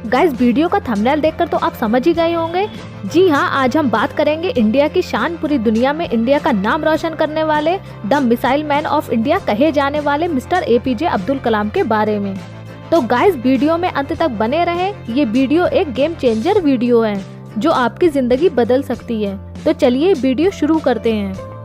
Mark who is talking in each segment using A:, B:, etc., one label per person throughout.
A: Guys video का thumbnail देखकर तो आप समझ ही गए होंगे। जी हाँ, आज हम बात करेंगे इंडिया की शान, पूरी दुनिया में इंडिया का नाम रोशन करने वाले the missile man of India कहे जाने वाले मिस्टर एपीजे अब्दुल कलाम के बारे में। तो गाइस वीडियो में अंत तक बने रहें। ये वीडियो एक गेम चेंजर वीडियो है जो आपकी जिंदगी बदल सकती है। तो चलिए वीडियो शुरू करते हैं।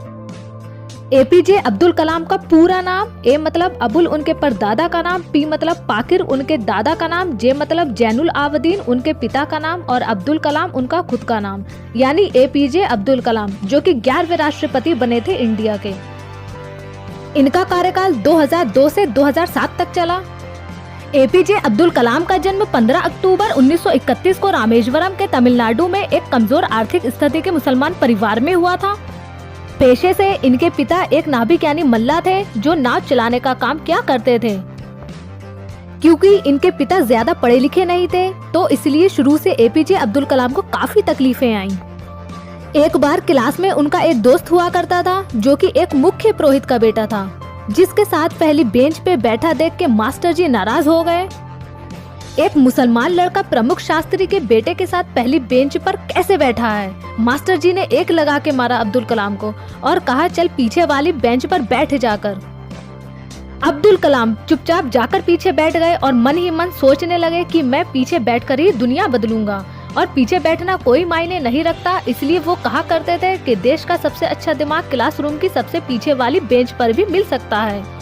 A: एपीजे अब्दुल कलाम का पूरा नाम, ए मतलब अबुल उनके परदादा का नाम, पी मतलब पाकिर उनके दादा का नाम, जे मतलब जैनुल आबदीन उनके पिता का नाम और अब्दुल कलाम उनका खुद का नाम, यानी एपीजे अब्दुल कलाम, जो कि 11वें राष्ट्रपति बने थे इंडिया के। इनका कार्यकाल 2002 से 2007 तक चला। एपीजे अब्दुल कलाम का जन्म 15 अक्टूबर 1931 को रामेश्वरम के तमिलनाडु में एक कमजोर आर्थिक स्थिति के मुसलमान परिवार में हुआ था। पेशे से इनके पिता एक नाविक यानी मल्लाह थे जो नाव चलाने का काम किया करते थे। क्योंकि इनके पिता ज्यादा पढ़े लिखे नहीं थे तो इसलिए शुरू से एपीजे अब्दुल कलाम को काफी तकलीफें आईं। एक बार क्लास में उनका एक दोस्त हुआ करता था जो कि एक मुख्य पुरोहित का बेटा था, जिसके साथ पहली बेंच पे बैठा देख के मास्टर जी नाराज हो गए। एक मुसलमान लड़का प्रमुख शास्त्री के बेटे के साथ पहली बेंच पर कैसे बैठा है। मास्टर जी ने एक लगा के मारा अब्दुल कलाम को और कहा, चल पीछे वाली बेंच पर बैठ जाकर। अब्दुल कलाम चुपचाप जाकर पीछे बैठ गए और मन ही मन सोचने लगे कि मैं पीछे बैठकर ही दुनिया बदलूंगा और पीछे बैठना कोई मायने नहीं रखता। इसलिए वो कहा करते थे कि देश का सबसे अच्छा दिमाग क्लासरूम की सबसे पीछे वाली बेंच पर भी मिल सकता है।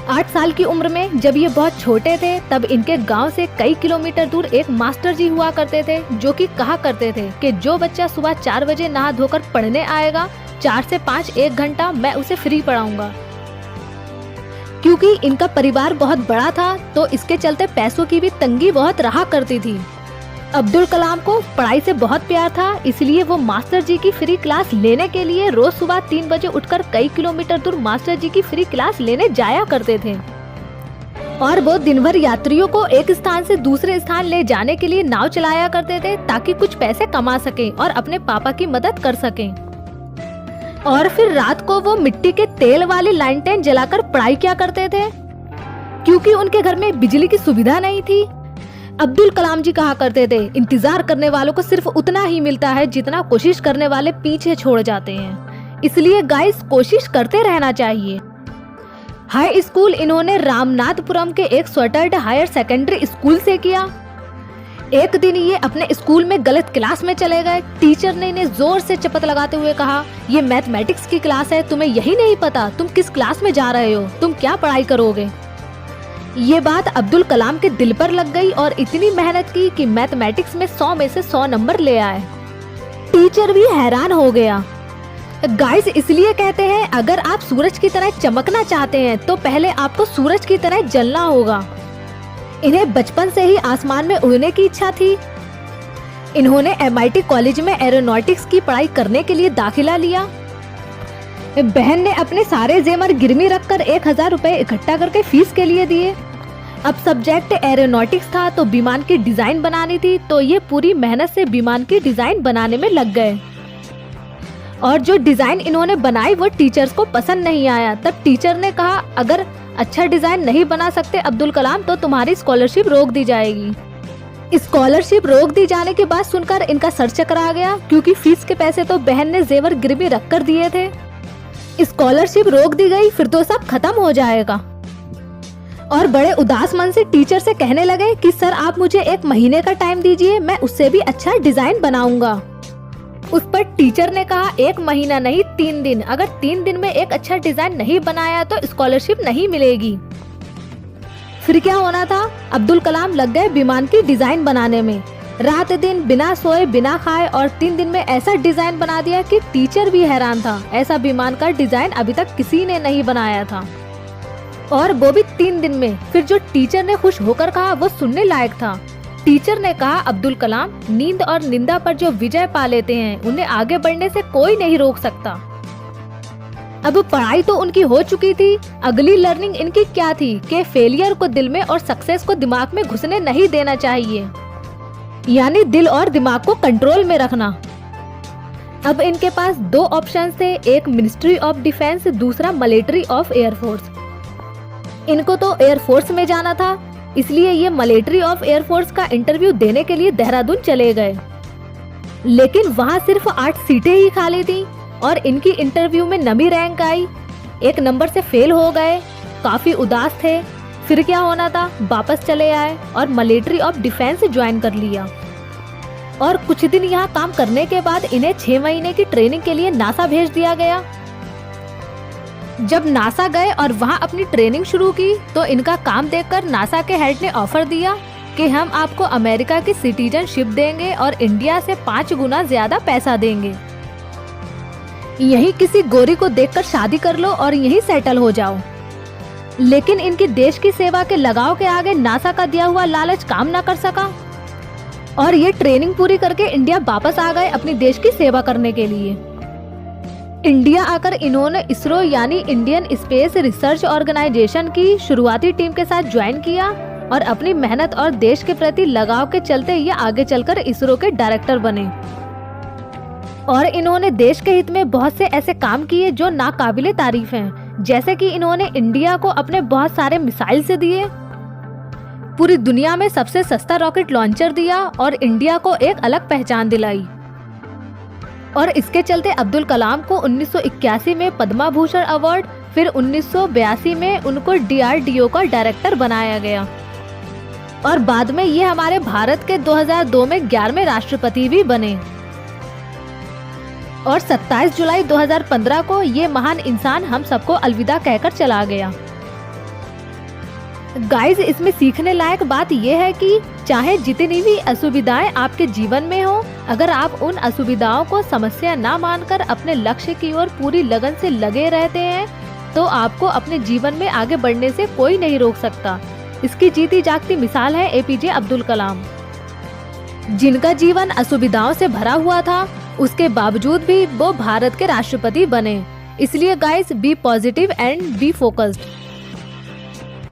A: 8 साल की उम्र में जब ये बहुत छोटे थे तब इनके गांव से कई किलोमीटर दूर एक मास्टर जी हुआ करते थे जो कि कहा करते थे कि जो बच्चा सुबह 4 बजे नहा धोकर पढ़ने आएगा, 4 से 5 1 घंटा मैं उसे फ्री पढ़ाऊंगा। क्योंकि इनका परिवार बहुत बड़ा था तो इसके चलते पैसों की भी तंगी बहुत रहा करती थी। अब्दुल कलाम को पढ़ाई से बहुत प्यार था, इसलिए वो मास्टर जी की फ्री क्लास लेने के लिए रोज सुबह 3 बजे उठकर कई किलोमीटर दूर मास्टर जी की फ्री क्लास लेने जाया करते थे। और वो दिन भर यात्रियों को एक स्थान से दूसरे स्थान ले जाने के लिए नाव चलाया करते थे ताकि कुछ पैसे कमा सकें और अपने पापा की मदद कर सकें। और फिर रात को वो मिट्टी के तेल वाली लालटेन जलाकर पढ़ाई किया करते थे, क्योंकि उनके घर में बिजली की सुविधा नहीं थी। अब्दुल कलाम जी कहा करते थे, इंतजार करने वालों को सिर्फ उतना ही मिलता है जितना कोशिश करने वाले पीछे छोड़ जाते हैं। इसलिए गाइस कोशिश करते रहना चाहिए। हाई स्कूल इन्होंने रामनाथपुरम के एक स्वेटर्ड हायर सेकेंडरी स्कूल से किया। एक दिन ये अपने स्कूल में गलत क्लास में चले गए। टीचर ने इन्हें जोर से चपत लगाते हुए कहा, ये मैथमेटिक्स की क्लास है, तुम्हें यही नहीं पता तुम किस क्लास में जा रहे हो, तुम क्या पढ़ाई करोगे। ये बात अब्दुल कलाम के दिल पर लग गई और इतनी मेहनत की कि मैथमेटिक्स में 100 में से 100 नंबर ले आए। टीचर भी हैरान हो गया। गाइस इसलिए कहते हैं अगर आप सूरज की तरह चमकना चाहते हैं तो पहले आपको सूरज की तरह जलना होगा। इन्हें बचपन से ही आसमान में उड़ने की इच्छा थी। इन्होंने MIT कॉलेज में एरोनॉटिक्स की पढ़ाई करने के लिए दाखिला लिया। बहन ने अपने सारे जेवर गिरवी रखकर 1000 रुपए इकट्ठा करके फीस के लिए दिए। अब सब्जेक्ट एरोनॉटिक्स था तो विमान की डिजाइन बनानी थी, तो ये पूरी मेहनत से विमान की डिजाइन बनाने में लग गए। और जो डिजाइन इन्होंने बनाई वो टीचर्स को पसंद नहीं आया। तब टीचर ने कहा, अगर अच्छा डिजाइन नहीं बना सकते अब्दुल कलाम तो तुम्हारी स्कॉलरशिप रोक दी जाएगी। स्कॉलरशिप रोक दी जाने की बात सुनकर इनका सर चकरा गया, क्योंकि फीस के पैसे तो बहन ने जेवर गिरवी रखकर दिए थे। स्कॉलरशिप रोक दी गई, फिर तो सब खत्म हो जाएगा। और बड़े उदास मन से टीचर से कहने लगे कि सर आप मुझे 1 महीने का टाइम दीजिए, मैं उससे भी अच्छा डिजाइन बनाऊंगा। उस पर टीचर ने कहा 1 महीना नहीं 3 दिन, अगर 3 दिन में एक अच्छा डिजाइन नहीं बनाया तो स्कॉलरशिप नहीं मिलेगी। फिर क्या होना था, अब्दुल कलाम लग गए विमान की डिजाइन बनाने में, रात दिन बिना सोए बिना खाए, और 3 दिन में ऐसा डिजाइन बना दिया कि टीचर भी हैरान था। ऐसा विमान का डिजाइन अभी तक किसी ने नहीं बनाया था, और वो भी 3 दिन में। फिर जो टीचर ने खुश होकर कहा वो सुनने लायक था। टीचर ने कहा, अब्दुल कलाम नींद और निंदा पर जो विजय पा लेते हैं उन्हें आगे बढ़ने से कोई नहीं रोक सकता। अब पढ़ाई तो उनकी हो चुकी थी, अगली लर्निंग इनकी क्या थी कि फेलियर को दिल में और सक्सेस को दिमाग में घुसने नहीं देना चाहिए, यानी दिल और दिमाग को कंट्रोल में रखना। अब इनके पास 2 ऑप्शन थे, एक मिनिस्ट्री ऑफ डिफेंस, दूसरा मिलिट्री ऑफ एयरफोर्स। इनको तो एयरफोर्स में जाना था। इसलिए ये मिलिट्री ऑफ एयरफोर्स का इंटरव्यू देने के लिए देहरादून चले गए, लेकिन वहाँ सिर्फ 8 सीटें ही खाली थी और इनकी इंटरव्यू में नमी रैंक आई। 1 नंबर से फेल हो गए, काफी उदास थे। फिर क्या होना था, वापस चले आए और मिलिट्री ऑफ डिफेंस ज्वाइन कर लिया। और कुछ दिन यहाँ काम करने के बाद इन्हें 6 महीने की ट्रेनिंग के लिए नासा भेज दिया गया। जब नासा गए और वहाँ अपनी ट्रेनिंग शुरू की तो इनका काम देखकर नासा के हेड ने ऑफर दिया कि हम आपको अमेरिका की सिटीजनशिप देंगे और इंडिया से 5 गुना ज्यादा पैसा देंगे। यहीं किसी गोरी को देखकर शादी कर लो और यहीं सेटल हो जाओ। लेकिन इनकी देश की सेवा के लगाव के आगे नासा का दिया हुआ लालच काम न कर सका और ये ट्रेनिंग पूरी करके इंडिया वापस आ गए अपनी देश की सेवा करने के लिए। इंडिया आकर इन्होंने इसरो यानी इंडियन स्पेस रिसर्च ऑर्गेनाइजेशन की शुरुआती टीम के साथ ज्वाइन किया और अपनी मेहनत और देश के प्रति लगाव के चलते ये आगे चलकर इसरो के डायरेक्टर बने। और इन्होंने देश के हित में बहुत से ऐसे काम किए जो नाकाबिले तारीफ हैं, जैसे कि इन्होंने इंडिया को अपने बहुत सारे मिसाइल से दिए, पूरी दुनिया में सबसे सस्ता रॉकेट लॉन्चर दिया और इंडिया को एक अलग पहचान दिलाई। और इसके चलते अब्दुल कलाम को 1981 में पद्मा भूषण अवार्ड, फिर 1982 में उनको DRDO का डायरेक्टर बनाया गया और बाद में ये हमारे भारत के 2002 में 11वें राष्ट्रपति भी बने। और 27 जुलाई 2015 को ये महान इंसान हम सबको अलविदा कहकर चला गया। गाइज, इसमें सीखने लायक बात यह है कि चाहे जितनी भी असुविधाएं आपके जीवन में हो, अगर आप उन असुविधाओं को समस्या ना मानकर अपने लक्ष्य की ओर पूरी लगन से लगे रहते हैं तो आपको अपने जीवन में आगे बढ़ने से कोई नहीं रोक सकता। इसकी जीती जागती मिसाल है APJ अब्दुल कलाम, जिनका जीवन असुविधाओं से भरा हुआ था, उसके बावजूद भी वो भारत के राष्ट्रपति बने। इसलिए guys, be positive and be focused.